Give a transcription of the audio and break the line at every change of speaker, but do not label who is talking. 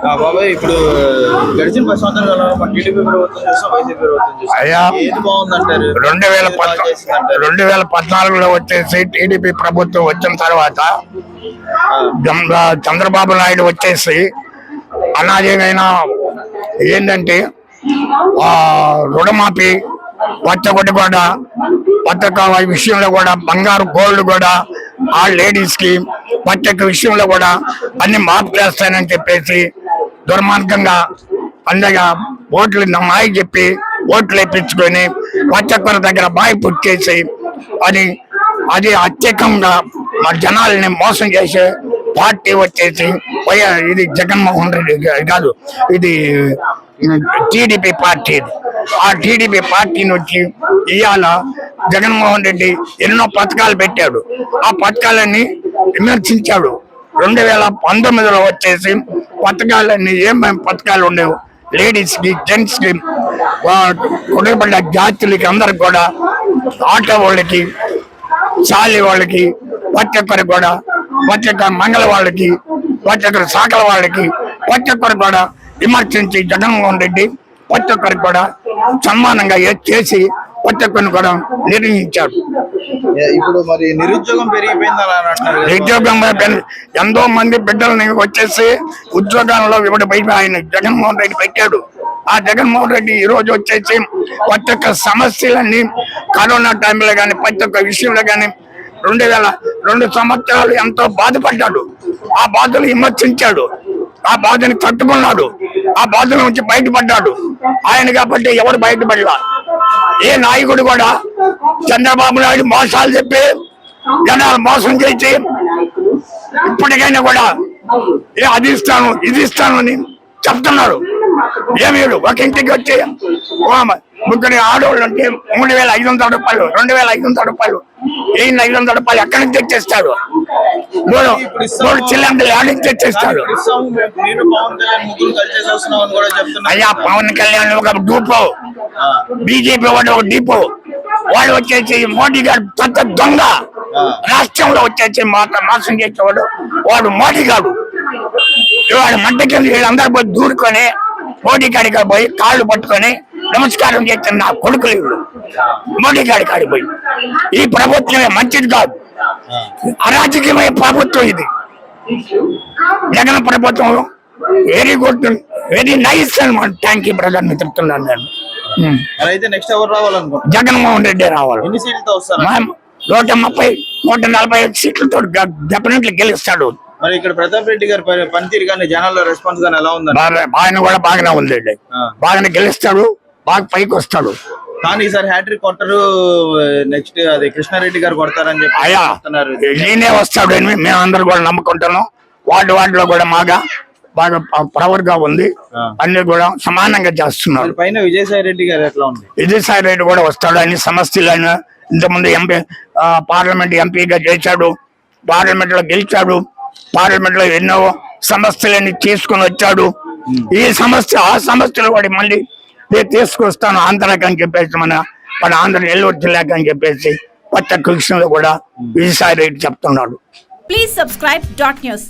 బాబాయ్ ఇప్పుడు గడిచిన 10 సంవత్సరాల టీడీపీ ప్రభుత్వం చూస్తాం, వైసీపీ ప్రభుత్వం చూస్తాం.
అయ్యా,
ఏది బాగుందంటారు?
2014లో వచ్చేసి టీడీపీ ప్రభుత్వం వచ్చిన తర్వాత చంద్రబాబు నాయుడు వచ్చేసి అనాజమైన ఏంటంటే రుణమాఫీ పచ్చగొడ్డు కూడా పచ్చక విషయంలో కూడా బంగారు గోల్డ్ కూడా ఆ లేడీస్ కి పచ్చక విషయంలో కూడా అన్ని మార్పు చేస్తానని చెప్పేసి దుర్మార్గంగా అందగా ఓట్లు మాయ చెప్పి ఓట్లు వేయించుకొని పచ్చకొర దగ్గర బాయి పుట్టేసి అది అత్యధికంగా మా జనాలని మోసం చేసే పార్టీ వచ్చేసి ఇది జగన్మోహన్ రెడ్డి కాదు, ఇది టీడీపీ పార్టీ. ఆ టీడీపీ పార్టీ నుంచి ఇవాళ జగన్మోహన్ రెడ్డి ఎన్నో పథకాలు పెట్టాడు. ఆ పథకాలన్నీ విమర్శించాడు. 2019లో వచ్చేసి పథకాలన్నీ ఏమేమి పథకాలు ఉండేవి లేడీస్ కి, జెంట్స్ కి, కుటుంబ జాతులకి అందరికి కూడా, ఆటో వాళ్ళకి, చాలీ వాళ్ళకి, ప్రతి ఒక్కరికి కూడా, ప్రతి ఒక్క మంగళ వాళ్ళకి, ప్రతి ఒక్కరి శాఖల వాళ్ళకి, ప్రతి ఒక్కరికి కూడా విమర్శించి జగన్మోహన్ రెడ్డి ప్రతి ఒక్కరికి కూడా సమానంగా చేసి ప్రతి ఒక్కరిని కూడా నిర్ణయించాడు.
ఇప్పుడు మరి నిరుద్యోగం పెరిగిపోయిందని అంటున్నారు.
నిరుద్యోగం ఎంతో మంది బిడ్డలని వచ్చేసి ఉద్యోగాల్లో ఇవ్వడం బయట ఆయన జగన్మోహన్ రెడ్డి పెట్టాడు. ఆ జగన్మోహన్ రెడ్డి ఈ రోజు వచ్చేసి ప్రతి ఒక్క సమస్యలన్నీ కరోనా టైంలో కానీ ప్రతి ఒక్క విషయంలో కానీ 2002 సంవత్సరాలు ఎంతో బాధపడ్డాడు. ఆ బాధలు విమర్శించాడు, ఆ బాధని తట్టుకున్నాడు, ఆ బాధల నుంచి బయటపడ్డాడు. ఆయన కాబట్టి ఎవరు బయటపడలా. ఏ నాయకుడు కూడా చంద్రబాబు నాయుడు మోసాలు చెప్పి జనాలు మోసం చేసి ఇప్పటికైనా కూడా అది ఇస్తాను ఇది ఇస్తాను అని చెప్తున్నాడు. ఏమి ఒక ఇంటికి వచ్చి ముగ్గురు ఆడవాళ్ళు అంటే 3,500 రూపాయలు, 2,500 రూపాయలు, 500 రూపాయలు ఎక్కడి నుంచి తెచ్చేస్తాడు? 3 చిల్లండి ఆడి నుంచి తెచ్చేస్తాడు. అయ్యా, పవన్ కళ్యాణ్ ఒక డూపో, బీజేపీ వాడు ఒక డీపో, వాడు వచ్చేసి మోడీ గారు పెద్ద దొంగ. రాష్ట్రంలో వచ్చేసి మోసం చేసేవాడు వాడు మోడీ గారు. వాడు మధ్యకి వీళ్ళందరూ పోయి దూరుకొని మోడీ కాడికి పోయి కాళ్ళు పట్టుకొని నమస్కారం చేస్తున్న నా కొడుకులు వీళ్ళు మోడీ కాడికి పోయి. ఈ ప్రభుత్వమే మంచిది కాదు, అరాజకీయమైన ప్రభుత్వం ఇది. జగన్ ప్రభుత్వం వెరీ గుడ్, వెరీ నైస్ అనమాట. థ్యాంక్ యూ బ్రదర్ అని చెప్తున్నాను నేను. జగన్మోహన్ రెడ్డి రావాలి. 130, 140 సీట్లతో డెఫినెట్లీ గెలుస్తాడు.
మరి ఇక్కడ ప్రతాప్ రెడ్డి గారి పనితీరు కానీ జనాల రెస్పాన్స్ కానీ ఎలా ఉంది?
ఆయన కూడా బాగానే ఉందండి, బాగానే గెలుస్తాడు, బాగా పైకి వస్తాడు.
కానీ ఈసారి హ్యాట్రిక్ కొట్టరు, నెక్స్ట్ అది కృష్ణారెడ్డి గారు కొడతారని చెప్పి
అయ్యా ఈయనే వస్తాడు అని మేమందరూ కూడా నమ్ముకుంటున్నాం. వార్డులో కూడా బాగా పవర్ గా ఉంది, అన్ని కూడా సమానంగా చేస్తున్నారు.
పైన విజయసాయి రెడ్డి గారు ఎట్లా ఉంది?
విజయసాయి రెడ్డి కూడా వస్తాడు. అన్ని సమస్యలు ఆయన ఇంతకుముందు పార్లమెంట్ ఎంపీగా చేశాడు, పార్లమెంట్ లో గెలిచాడు, పార్లమెంట్ లో ఎన్నో సమస్యలన్నీ తీసుకుని వచ్చాడు. ఈ సమస్య ఆ సమస్యలు కూడా మళ్ళీ నేను తీసుకొస్తాను ఆంధ్రాకి అని చెప్పేసి మన ఆంధ్ర నెల్లూరు జిల్లాకి అని చెప్పేసి కొత్త కృష్ణలో కూడా విజయసాయి రెడ్డి చెప్తున్నాడు.
Please subscribe .news.